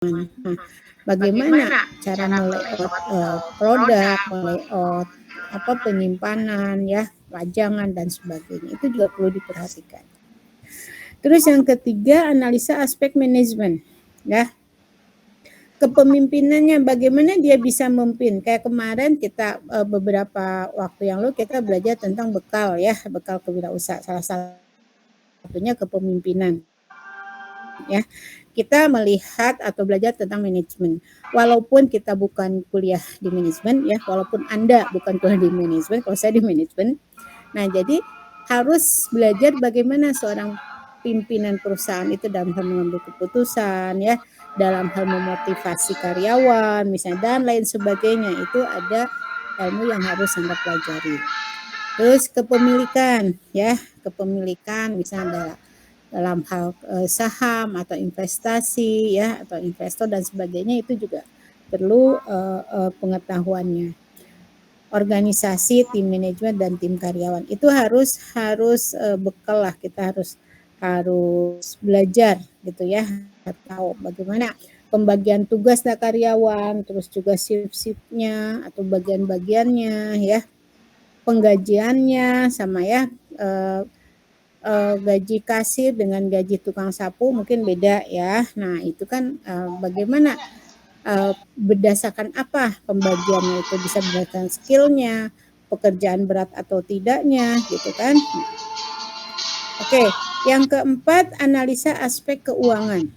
Nah, bagaimana cara me-layout produk, me-layout penyimpanan ya, pajangan dan sebagainya. Itu juga perlu diperhatikan. Terus yang ketiga, analisa aspek manajemen ya. Kepemimpinannya, bagaimana dia bisa memimpin. Kayak kemarin kita beberapa waktu yang lalu kita belajar tentang bekal ya, bekal kewirausahaan. Salah satunya kepemimpinan. Ya, kita melihat atau belajar tentang manajemen. Walaupun kita bukan kuliah di manajemen ya, walaupun Anda bukan kuliah di manajemen, kalau saya di manajemen. Nah, jadi harus belajar bagaimana seorang pimpinan perusahaan itu dalam hal mengambil keputusan ya, dalam hal memotivasi karyawan misalnya dan lain sebagainya. Itu ada ilmu yang harus Anda pelajari. Terus kepemilikan ya, kepemilikan misalnya dalam hal saham atau investasi ya, atau investor dan sebagainya, itu juga perlu pengetahuannya. Organisasi, tim manajemen dan tim karyawan itu harus bekal lah, kita harus belajar gitu ya, tahu bagaimana pembagian tugas karyawan, terus juga shift-shiftnya atau bagian-bagiannya ya, penggajiannya sama ya, gaji kasir dengan gaji tukang sapu mungkin beda ya. Nah, itu kan bagaimana berdasarkan apa pembagiannya, itu bisa berdasarkan skillnya, pekerjaan berat atau tidaknya gitu kan. Oke, yang keempat, analisa aspek keuangan.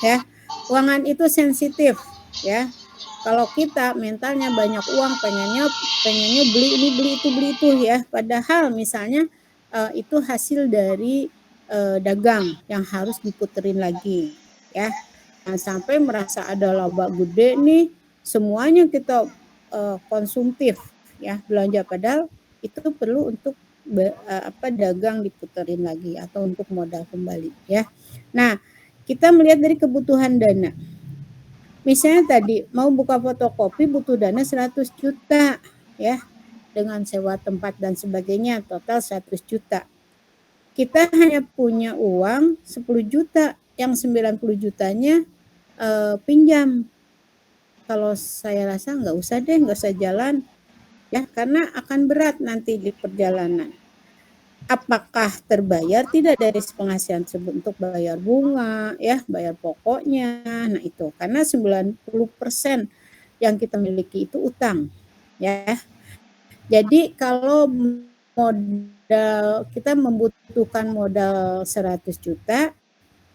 Ya, keuangan itu sensitif ya. Kalau kita mentalnya banyak uang, pengennya beli ini beli itu ya, padahal misalnya itu hasil dari dagang yang harus diputerin lagi ya. Jangan sampai merasa ada laba gede nih, semuanya kita konsumtif ya, belanja, padahal itu perlu untuk dagang diputerin lagi atau untuk modal kembali ya. Nah, kita melihat dari kebutuhan dana. Misalnya tadi mau buka fotokopi butuh dana 100 juta ya, dengan sewa tempat dan sebagainya total 100 juta. Kita hanya punya uang 10 juta, yang 90 jutanya pinjam. Kalau saya rasa nggak usah jalan ya, karena akan berat nanti di perjalanan. Apakah terbayar? Tidak dari penghasilan tersebut untuk bayar bunga ya, bayar pokoknya. Nah, itu karena 90% yang kita miliki itu utang ya. Jadi kalau modal kita membutuhkan modal 100 juta,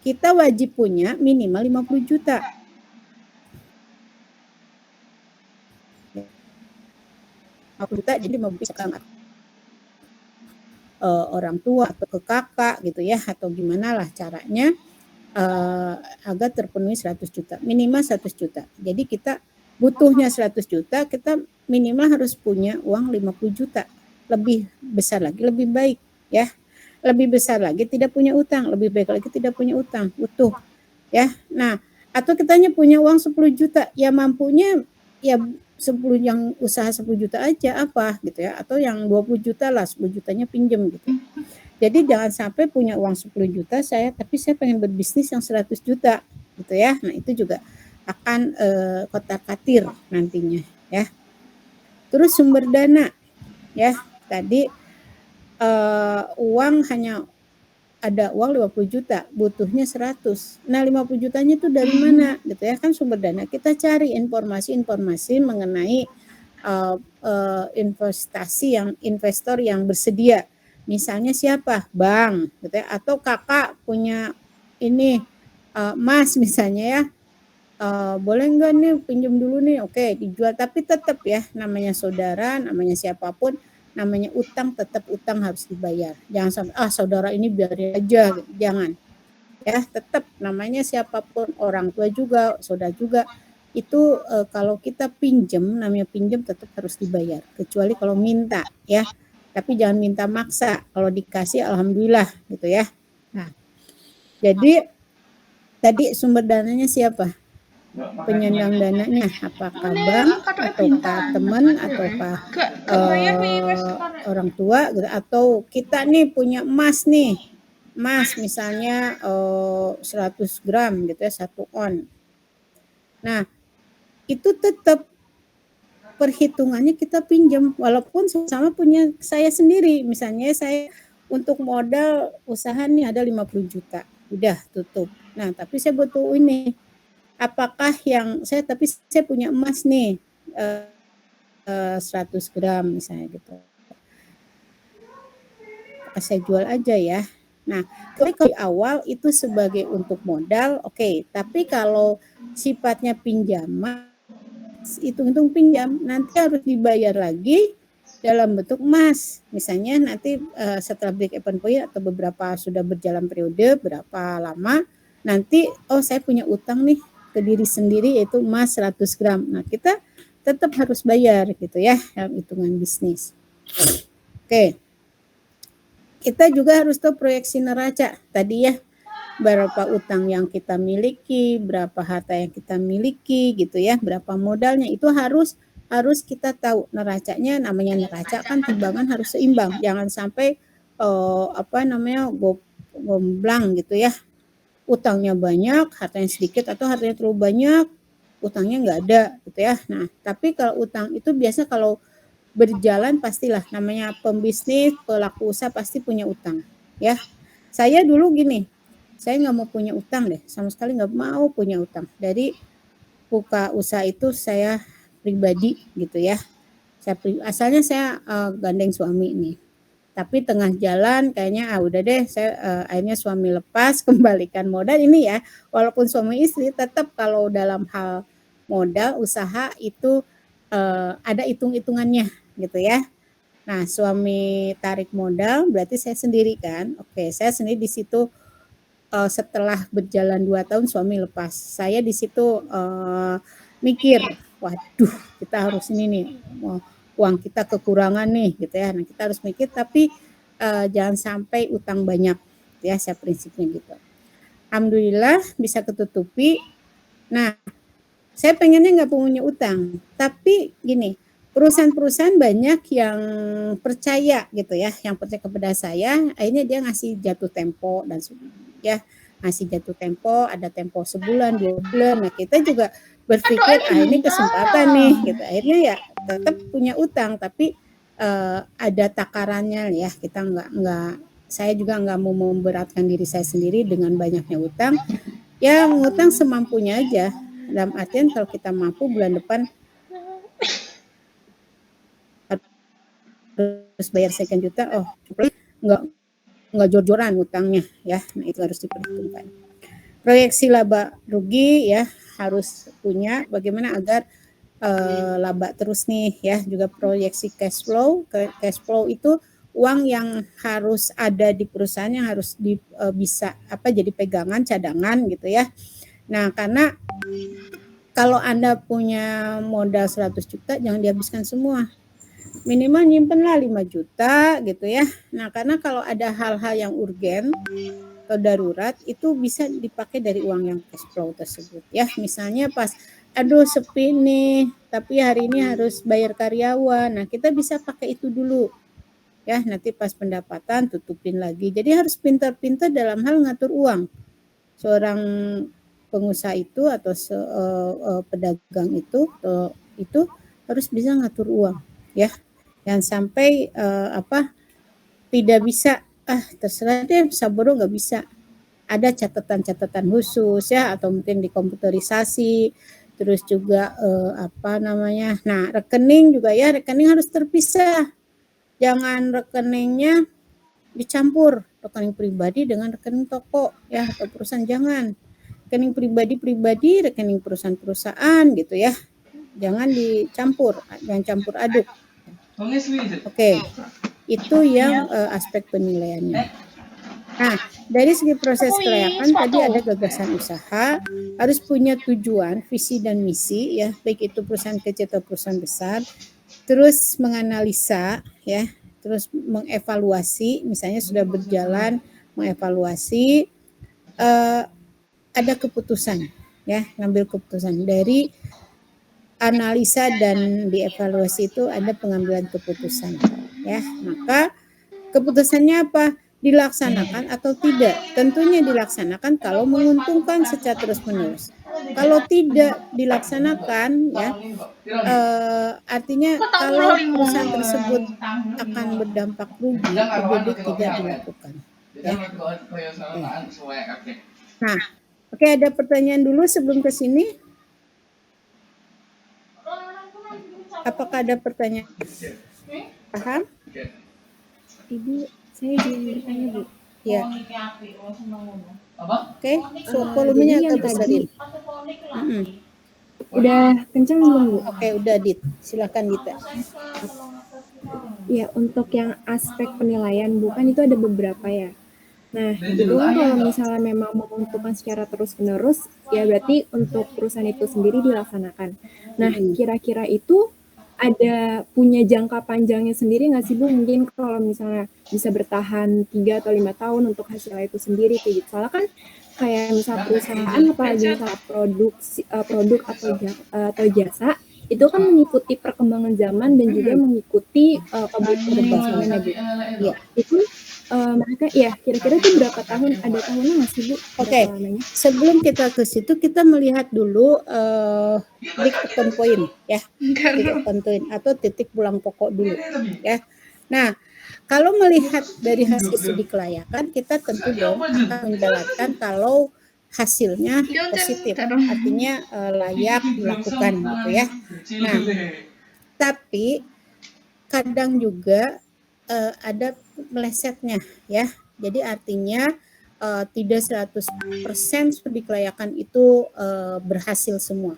kita wajib punya minimal 50 juta. Juta jadi memberikan orang tua atau ke kakak gitu ya, atau gimana lah caranya agar terpenuhi 100 juta, minimal 100 juta. Jadi kita butuhnya 100 juta, kita minimal harus punya uang 50 juta. Lebih besar lagi lebih baik ya. Lebih besar lagi tidak punya utang, lebih baik lagi tidak punya utang, utuh ya. Nah, atau kita hanya punya uang 10 juta, ya mampunya ya 10 yang usaha 10 juta aja apa gitu ya, atau yang 20 juta lah, 10 jutanya pinjem gitu. Jadi jangan sampai punya uang 10 juta tapi saya pengen berbisnis yang 100 juta gitu ya. Nah, itu juga akan kotak-katir nantinya ya. Terus sumber dana ya. Tadi uang hanya ada uang 50 juta, butuhnya 100. Nah, 50 jutanya itu dari mana gitu ya, kan sumber dana. Kita cari informasi-informasi mengenai investor yang bersedia. Misalnya siapa? Bank gitu ya, atau kakak punya ini emas misalnya ya. Boleh nggak nih pinjam dulu nih, oke dijual, tapi tetap ya namanya saudara, namanya siapapun, namanya utang, tetap utang harus dibayar. Jangan sampai saudara ini biarin aja, jangan ya, tetap namanya siapapun, orang tua juga, saudara juga, itu kalau kita pinjam, namanya pinjam tetap harus dibayar, kecuali kalau minta ya, tapi jangan minta maksa, kalau dikasih alhamdulillah gitu ya. Nah, jadi tadi sumber dananya siapa? Penyandang dananya apakah bank ataukah teman ataukah orang tua gitu, atau kita nih punya emas nih emas misalnya 100 gram gitu ya, 1 on. Nah, itu tetap perhitungannya kita pinjam walaupun sama punya saya sendiri. Misalnya saya untuk modal usaha nih ada 50 juta, udah tutup. Nah, tapi saya butuh ini, apakah yang tapi saya punya emas nih 100 gram misalnya gitu. Saya jual aja ya. Nah, kalau di awal itu sebagai untuk modal, oke. Tapi kalau sifatnya pinjaman, hitung-hitung pinjam, nanti harus dibayar lagi dalam bentuk emas. Misalnya nanti setelah break even point atau beberapa sudah berjalan periode, berapa lama, nanti saya punya utang nih ke diri sendiri yaitu emas 100 gram. Nah, kita tetap harus bayar gitu ya dalam hitungan bisnis. Oke. Kita juga harus tahu proyeksi neraca tadi ya, berapa utang yang kita miliki, berapa harta yang kita miliki gitu ya, berapa modalnya itu harus kita tahu neracanya. Namanya neraca kan timbangan harus seimbang, jangan sampai gomblang gitu ya, utangnya banyak, hartanya sedikit, atau hartanya terlalu banyak, utangnya nggak ada gitu ya. Nah, tapi kalau utang itu biasa kalau berjalan pastilah, namanya pembisnis, pelaku usaha pasti punya utang ya. Saya dulu gini, saya nggak mau punya utang deh, sama sekali nggak mau punya utang. Dari buka usaha itu saya pribadi gitu ya. Asalnya saya gandeng suami nih. Tapi tengah jalan kayaknya udah deh, saya akhirnya suami lepas, kembalikan modal ini ya. Walaupun suami istri tetap kalau dalam hal modal usaha itu ada hitung-hitungannya gitu ya. Nah, suami tarik modal berarti saya sendiri kan. Oke, saya sendiri di situ setelah berjalan 2 tahun suami lepas. Saya di situ mikir, waduh kita harus ini nih, uang kita kekurangan nih gitu ya. Nah, kita harus mikir tapi jangan sampai utang banyak ya, saya prinsipnya gitu. Alhamdulillah bisa ketutupi. Nah, saya pengennya nggak punya utang, tapi gini, perusahaan-perusahaan banyak yang percaya gitu ya, yang percaya kepada saya, akhirnya dia ngasih jatuh tempo dan ya ngasih jatuh tempo, ada tempo sebulan, 2 bulan. Nah, kita juga berpikir ini kesempatan nih gitu. Akhirnya ya tetap punya utang, tapi ada takarannya ya. Kita nggak saya juga nggak mau memberatkan diri saya sendiri dengan banyaknya utang. Ya ngutang semampunya aja. Dalam artian kalau kita mampu bulan depan harus bayar sekian juta, nggak jor-joran utangnya ya. Nah, itu harus diperhitungkan. Proyeksi laba rugi ya harus punya, bagaimana agar laba terus nih ya. Juga proyeksi cash flow. Cash flow itu uang yang harus ada di perusahaan, yang harus bisa jadi pegangan, cadangan gitu ya. Nah, karena kalau Anda punya modal 100 juta jangan dihabiskan semua. Minimal nyimpenlah 5 juta gitu ya. Nah, karena kalau ada hal-hal yang urgen atau darurat itu bisa dipakai dari uang yang cash flow tersebut ya. Misalnya pas aduh sepi nih, tapi hari ini harus bayar karyawan. Nah, kita bisa pakai itu dulu. Ya, nanti pas pendapatan tutupin lagi. Jadi harus pintar-pintar dalam hal ngatur uang. Seorang pengusaha itu atau pedagang itu harus bisa ngatur uang ya. Jangan sampai tidak bisa terserah deh saboro nggak bisa. Ada catatan-catatan khusus ya, atau mungkin dikomputerisasi. Terus juga nah rekening juga ya, rekening harus terpisah. Jangan rekeningnya dicampur, rekening pribadi dengan rekening toko ya atau perusahaan, jangan. Rekening pribadi, rekening perusahaan gitu ya. Jangan dicampur, jangan campur aduk. Oke. Itu yang aspek penilaiannya. Nah, dari segi proses kelayakan tadi ada gagasan usaha, harus punya tujuan, visi dan misi ya, baik itu perusahaan kecil atau perusahaan besar. Terus menganalisa ya, terus mengevaluasi, misalnya sudah berjalan, mengevaluasi, ada keputusan ya, ngambil keputusan. Dari analisa dan dievaluasi itu ada pengambilan keputusan ya. Maka keputusannya apa? dilaksanakan atau tidak? Tentunya dilaksanakan kalau menguntungkan secara terus-menerus. Kalau tidak dilaksanakan ya, artinya kalau perusahaan tersebut akan berdampak rugi, lebih baik tidak dilakukan, ya. Oke. Nah, oke, ada pertanyaan dulu sebelum ke sini? Apakah ada pertanyaan? Paham? Ibu, saya izin bertanya, Bu. Ya. Oke, so Jadi volumenya yang agak besarin. tadi udah kencang belum, Bu? Oke, udah Dit. Silakan Dita. Ya, untuk yang aspek penilaian, Bu, kan itu ada beberapa ya. Nah, itu kan kalau misalnya memang menguntungkan secara terus-menerus, ya berarti untuk perusahaan itu sendiri dilaksanakan. Nah, kira-kira itu ada punya jangka panjangnya sendiri nggak sih, Bu? Mungkin kalau misalnya bisa bertahan 3 atau 5 tahun untuk hasilnya itu sendiri kayak gitu. Soalnya kan kayak misal perusahaan apalagi misal produk atau jasa itu kan mengikuti perkembangan zaman dan juga mengikuti kebutuhan konsumen ya, Bu. Iya. Itu mereka ya kira-kira tuh berapa tahun, ada tahunnya nggak sih, Bu? Oke, sebelum kita ke situ kita melihat dulu break even point ya, break even point atau titik pulang pokok dulu ya. Nah, kalau melihat dari hasil studi kelayakan, kita tentu dong akan menjalankan kalau hasilnya positif, artinya layak dilakukan gitu ya. Nah, tapi kadang juga ada melesetnya ya. Jadi artinya tidak 100% studi kelayakan itu berhasil semua.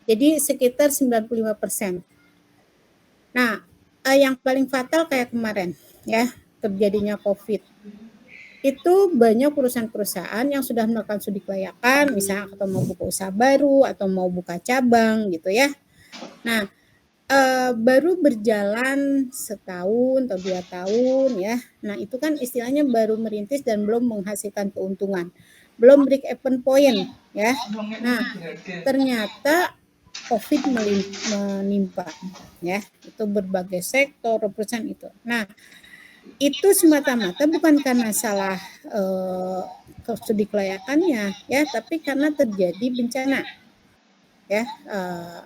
Jadi sekitar 95%. Nah, yang paling fatal kayak kemarin ya, terjadinya COVID. Itu banyak perusahaan-perusahaan yang sudah melakukan studi kelayakan, misalnya atau mau buka usaha baru atau mau buka cabang gitu ya. Nah, baru berjalan setahun atau 2 tahun ya. Nah, itu kan istilahnya baru merintis dan belum menghasilkan keuntungan. Belum break even point ya. Nah, ternyata COVID menimpa ya. Itu berbagai sektor perusahaan itu. Nah, itu semata-mata bukan karena salah studi kelayakannya ya, tapi karena terjadi bencana ya,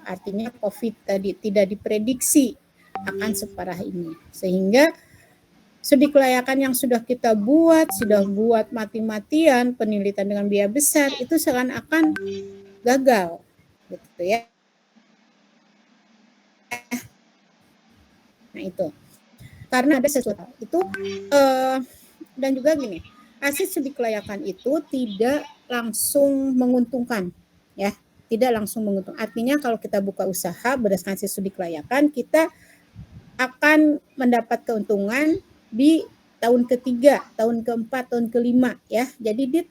artinya COVID tadi tidak diprediksi akan separah ini, sehingga studi kelayakan yang sudah kita buat, sudah buat mati-matian, penelitian dengan biaya besar, itu seakan-akan gagal, gitu ya. Nah itu, karena ada sesuatu itu, dan juga gini, hasil studi kelayakan itu tidak langsung menguntungkan, ya. Tidak langsung menguntungkan. Artinya kalau kita buka usaha berdasarkan hasil studi kelayakan, kita akan mendapat keuntungan di tahun ketiga, tahun keempat, tahun kelima ya. Jadi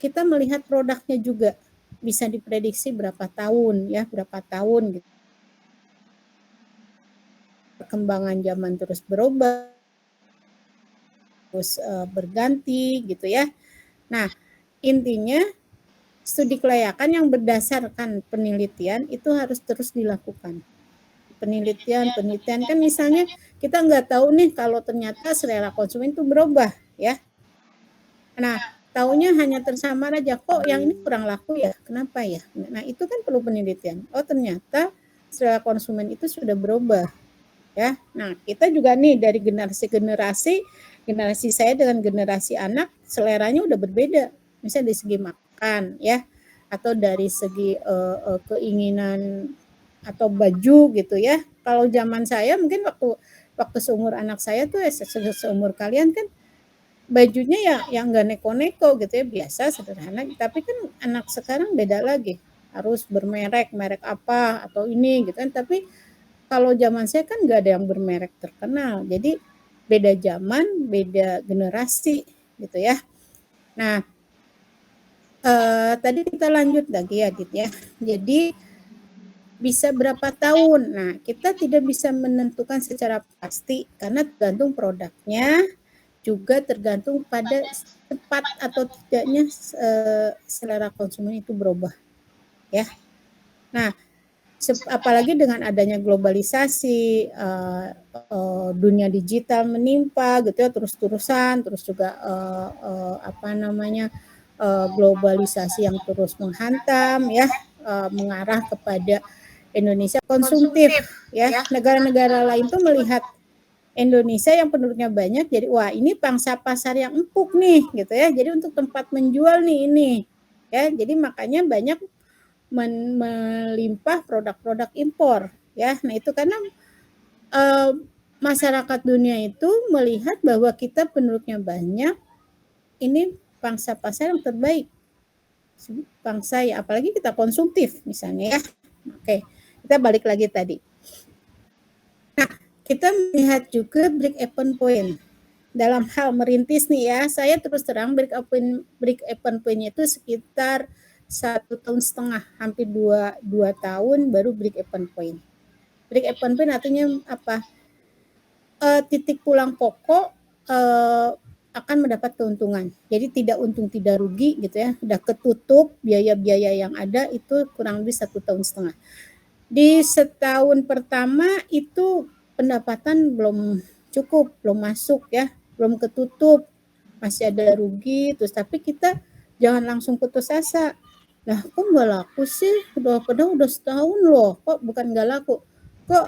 kita melihat produknya juga bisa diprediksi berapa tahun ya, berapa tahun gitu. Perkembangan zaman terus berubah, terus berganti gitu ya. Nah, intinya studi kelayakan yang berdasarkan penelitian itu harus terus dilakukan. Penelitian kan misalnya kita nggak tahu nih kalau ternyata selera konsumen itu berubah ya. Nah, taunya hanya tersamar aja, kok yang ini kurang laku ya, kenapa ya? Nah, itu kan perlu penelitian. Oh, ternyata selera konsumen itu sudah berubah ya. Nah, kita juga nih dari generasi saya dengan generasi anak seleranya udah berbeda. Misalnya dari segi makan ya, atau dari segi keinginan atau baju gitu ya. Kalau zaman saya mungkin waktu seumur anak saya tuh seumur kalian kan bajunya ya yang nggak neko-neko gitu ya, biasa sederhana. Tapi kan anak sekarang beda lagi, harus bermerek, merek apa atau ini gitu kan. Tapi kalau zaman saya kan nggak ada yang bermerek terkenal, jadi beda zaman, beda generasi gitu ya. Nah, tadi kita lanjut lagi ya, Dit ya. Jadi bisa berapa tahun? Nah, kita tidak bisa menentukan secara pasti karena tergantung produknya, juga tergantung pada cepat atau tidaknya selera konsumen itu berubah, ya. Nah, apalagi dengan adanya globalisasi, dunia digital menimpa gitu ya terus-terusan, terus juga globalisasi yang terus menghantam ya, mengarah kepada Indonesia konsumtif ya. Negara-negara lain tuh melihat Indonesia yang penduduknya banyak, jadi wah ini pangsa pasar yang empuk nih gitu ya. Jadi untuk tempat menjual nih ini ya. Jadi makanya banyak melimpah produk-produk impor ya. Nah itu karena masyarakat dunia itu melihat bahwa kita penduduknya banyak, ini pangsa pasar yang terbaik, bangsa ya, apalagi kita konsumtif misalnya ya. Oke, kita balik lagi tadi. Nah, kita melihat juga break even point dalam hal merintis nih ya. Saya terus terang break even point-nya itu sekitar 1,5 tahun, hampir 2 tahun baru break even point. Break even point artinya apa? Titik pulang pokok akan mendapat keuntungan. Jadi tidak untung tidak rugi gitu ya. Sudah ketutup biaya-biaya yang ada itu kurang lebih 1,5 tahun. Di setahun pertama itu pendapatan belum cukup, belum masuk ya, belum ketutup, masih ada rugi terus, tapi kita jangan langsung putus asa. Lah kok nggak laku sih? Padahal udah setahun loh, kok bukan nggak laku? Kok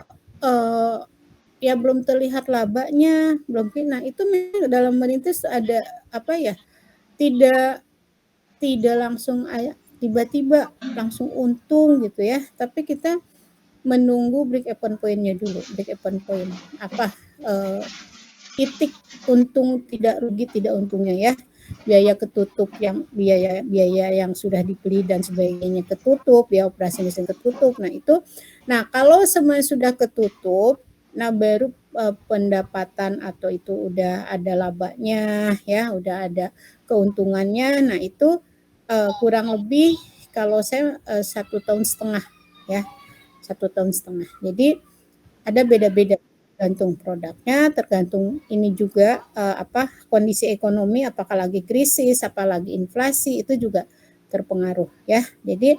ya belum terlihat labanya, belum. Nah itu memang dalam merintis ada apa ya? Tidak langsung tiba-tiba langsung untung gitu ya. Tapi kita menunggu break even point-nya dulu. Break even point apa? Titik untung tidak rugi tidak untungnya ya. Biaya ketutup yang biaya yang sudah dibeli dan sebagainya ketutup, ya operasi mesin ketutup. Nah itu, nah kalau semuanya sudah ketutup, nah baru pendapatan atau itu udah ada labanya ya, udah ada keuntungannya. Nah itu kurang lebih kalau saya 1,5 tahun ya, 1,5 tahun. Jadi ada beda-beda tergantung produknya, tergantung ini juga kondisi ekonomi, apakah lagi krisis, apalagi inflasi, itu juga terpengaruh ya. Jadi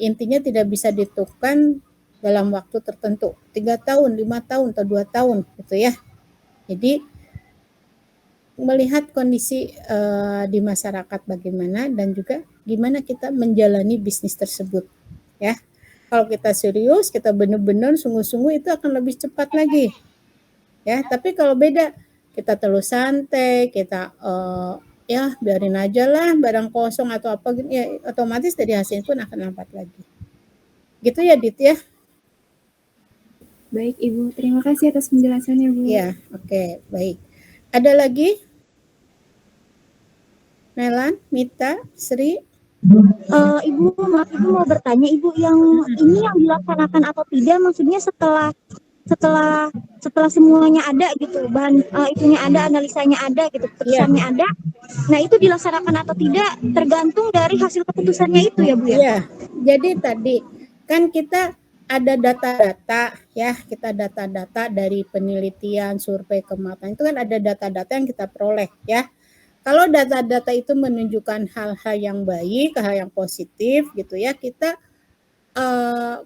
intinya tidak bisa ditentukan dalam waktu tertentu, 3 tahun, 5 tahun atau 2 tahun gitu ya. Jadi melihat kondisi di masyarakat bagaimana dan juga gimana kita menjalani bisnis tersebut ya. Kalau kita serius, kita benar-benar sungguh-sungguh, itu akan lebih cepat lagi. Ya, tapi kalau beda, kita terlalu santai, kita ya biarin aja lah barang kosong atau apa gitu ya, otomatis dari hasil pun akan lambat lagi. Gitu ya, Dit ya. Baik, Ibu. Terima kasih atas penjelasannya, Bu. Ya, oke, baik. Ada lagi? Melan, Mita, Sri? Ibu, maaf, Ibu mau bertanya, Ibu, yang ini yang dilaksanakan atau tidak, maksudnya setelah semuanya ada gitu, bahan itunya ada, analisanya ada gitu, keputusannya ada. Nah, itu dilaksanakan atau tidak tergantung dari hasil keputusannya itu ya, Bu ya? Iya. Jadi tadi kan kita ada data-data ya, kita data-data dari penelitian, survei kematangan, itu kan ada data-data yang kita peroleh ya. Kalau data-data itu menunjukkan hal-hal yang baik, hal yang positif gitu ya, kita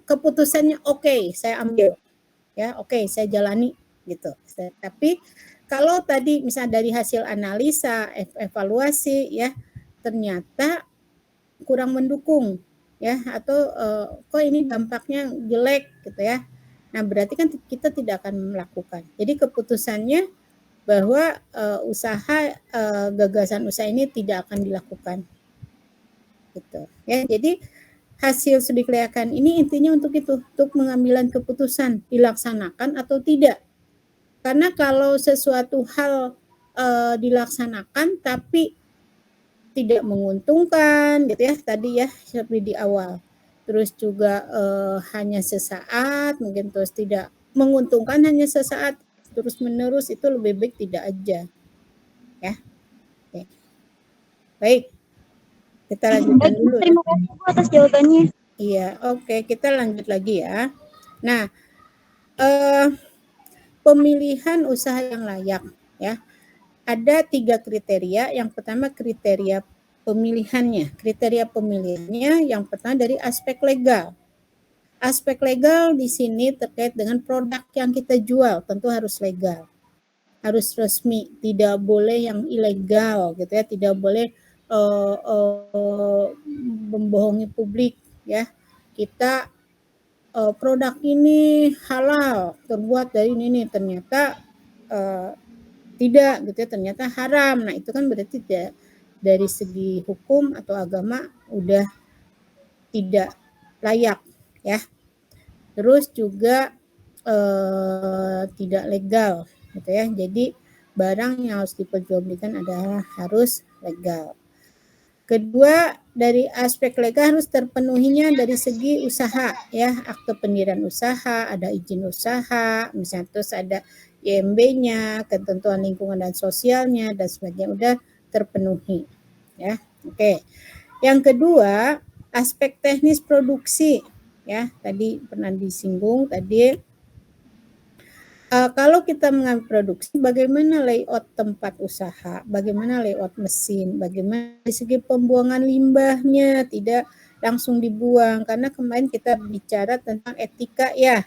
keputusannya oke, saya ambil ya, oke, saya jalani gitu. Tapi kalau tadi misalnya dari hasil analisa, evaluasi ya, ternyata kurang mendukung ya, atau kok ini dampaknya jelek gitu ya. Nah, berarti kan kita tidak akan melakukan. Jadi keputusannya bahwa gagasan usaha ini tidak akan dilakukan gitu ya. Jadi hasil studi kelayakan ini intinya untuk itu, untuk pengambilan keputusan dilaksanakan atau tidak. Karena kalau sesuatu hal dilaksanakan tapi tidak menguntungkan gitu ya, tadi ya seperti di awal, terus juga hanya sesaat, mungkin terus tidak menguntungkan hanya sesaat, terus menerus, itu lebih baik tidak aja ya. Oke. Baik, kita lanjutkan dulu ya. Terima kasih, Bu, atas jawabannya. Iya, oke, kita lanjut lagi ya. Nah, pemilihan usaha yang layak ya, ada 3 kriteria. Yang pertama kriteria pemilihannya. Kriteria pemilihannya yang pertama dari aspek legal. Aspek legal di sini terkait dengan produk yang kita jual, tentu harus legal, harus resmi, tidak boleh yang ilegal gitu ya, tidak boleh membohongi publik ya. Kita produk ini halal, terbuat dari ini, ternyata tidak gitu ya, ternyata haram. Nah, itu kan berarti dari segi hukum atau agama udah tidak layak ya. Terus juga tidak legal gitu ya. Jadi barang yang harus diperjualbelikan adalah harus legal. Kedua, dari aspek legal harus terpenuhinya dari segi usaha ya, akte pendirian usaha, ada izin usaha, misalnya terus ada IMB-nya, ketentuan lingkungan dan sosialnya dan sebagainya udah terpenuhi ya. Oke. Yang kedua, aspek teknis produksi ya, tadi pernah disinggung tadi. Kalau kita mengambil produksi, bagaimana layout tempat usaha, bagaimana layout mesin, bagaimana dari segi pembuangan limbahnya tidak langsung dibuang, karena kemarin kita bicara tentang etika ya,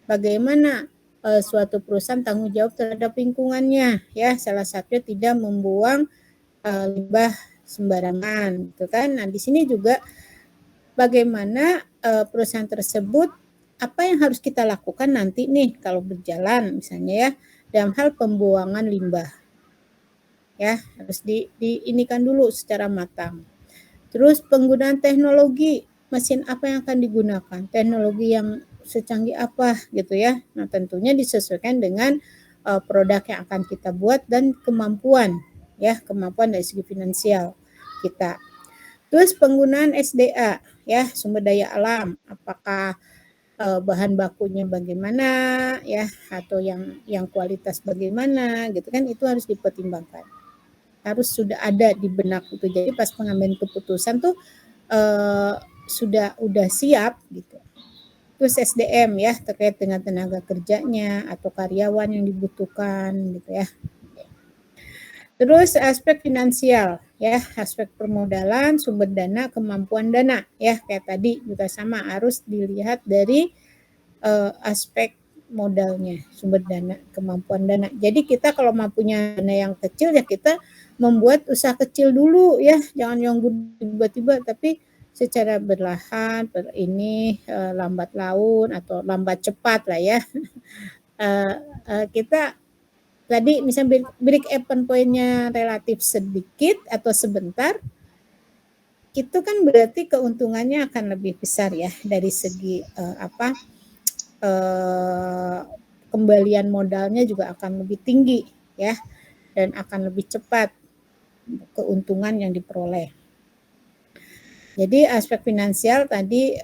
bagaimana suatu perusahaan tanggung jawab terhadap lingkungannya ya, salah satunya tidak membuang limbah sembarangan, gitu kan. Nah di sini juga bagaimana perusahaan tersebut apa yang harus kita lakukan nanti nih kalau berjalan misalnya ya dalam hal pembuangan limbah ya, harus diinikan dulu secara matang. Terus penggunaan teknologi, mesin apa yang akan digunakan, teknologi yang secanggih apa gitu ya. Nah tentunya disesuaikan dengan produk yang akan kita buat dan kemampuan ya, kemampuan dari segi finansial kita. Terus penggunaan SDA ya, sumber daya alam, apakah bahan bakunya bagaimana ya, atau yang kualitas bagaimana gitu kan, itu harus dipertimbangkan, harus sudah ada di benak itu. Jadi pas pengambilan keputusan tuh udah siap gitu. Terus SDM ya, terkait dengan tenaga kerjanya atau karyawan yang dibutuhkan gitu ya. Terus aspek finansial ya, aspek permodalan, sumber dana, kemampuan dana ya, kayak tadi juga sama, harus dilihat dari aspek modalnya, sumber dana, kemampuan dana. Jadi kita kalau mampunya dana yang kecil ya kita membuat usaha kecil dulu ya, jangan yang tiba-tiba, tapi secara berlahan, lambat laun atau lambat cepat lah ya. Kita tadi misalnya break even point-nya relatif sedikit atau sebentar, itu kan berarti keuntungannya akan lebih besar ya dari segi kembalian modalnya juga akan lebih tinggi ya, dan akan lebih cepat keuntungan yang diperoleh. Jadi aspek finansial tadi,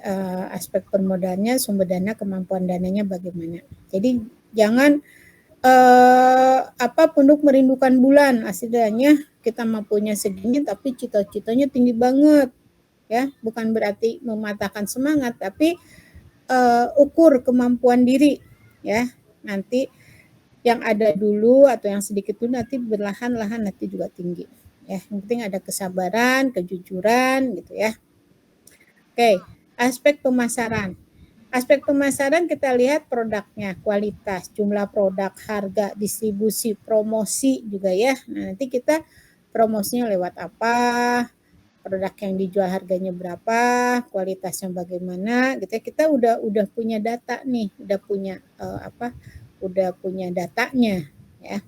aspek permodalnya, sumber dana, kemampuan dananya bagaimana. Jadi jangan punduk merindukan bulan, hasilnya kita mampunya segini tapi cita-citanya tinggi banget ya, bukan berarti mematahkan semangat, tapi ukur kemampuan diri ya, nanti yang ada dulu atau yang sedikit dulu nanti berlahan-lahan nanti juga tinggi ya, yang penting ada kesabaran, kejujuran gitu ya. Oke, aspek pemasaran. Aspek pemasaran kita lihat produknya, kualitas, jumlah produk, harga, distribusi, promosi juga ya. Nah, nanti kita promosinya lewat apa, produk yang dijual harganya berapa, kualitasnya bagaimana gitu ya. Kita udah punya data nih, udah punya datanya ya.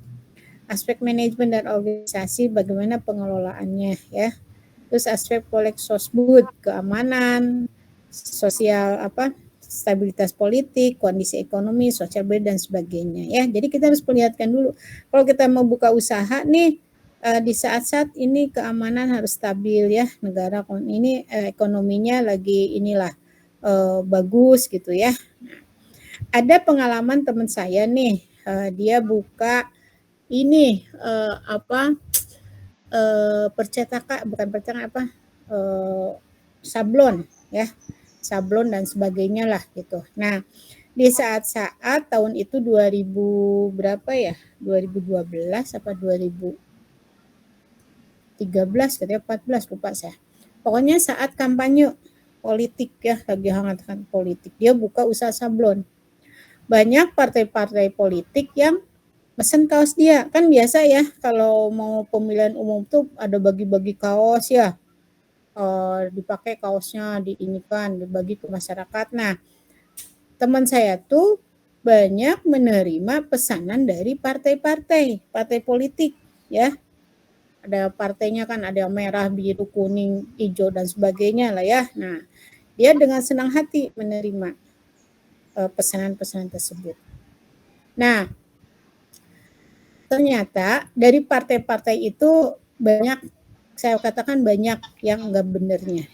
Aspek manajemen dan organisasi, bagaimana pengelolaannya ya. Terus aspek sosbud, keamanan, sosial stabilitas politik, kondisi ekonomi, sosial budaya dan sebagainya ya. Jadi kita harus perlihatkan dulu. Kalau kita mau buka usaha nih, di saat-saat ini keamanan harus stabil ya, negara ini ekonominya lagi bagus gitu ya. Nah, ada pengalaman teman saya nih, dia buka ini sablon ya, sablon dan sebagainya lah gitu. Nah, di saat-saat tahun itu 2000 berapa ya, 2012 apa 2013 katanya, 14 lupa saya. Pokoknya saat kampanye politik ya, lagi hangat-hangat politik. Dia buka usaha sablon. Banyak partai-partai politik yang mesen kaos dia. Kan biasa ya kalau mau pemilihan umum tuh ada bagi-bagi kaos ya. Dipakai kaosnya, diinikan, dibagi ke masyarakat. Nah, teman saya tuh banyak menerima pesanan dari partai-partai, partai politik ya. Ada partainya kan, ada yang merah, biru, kuning, hijau dan sebagainya lah ya. Nah, dia dengan senang hati menerima pesanan-pesanan tersebut. Nah, ternyata dari partai-partai itu banyak, saya katakan banyak yang enggak benernya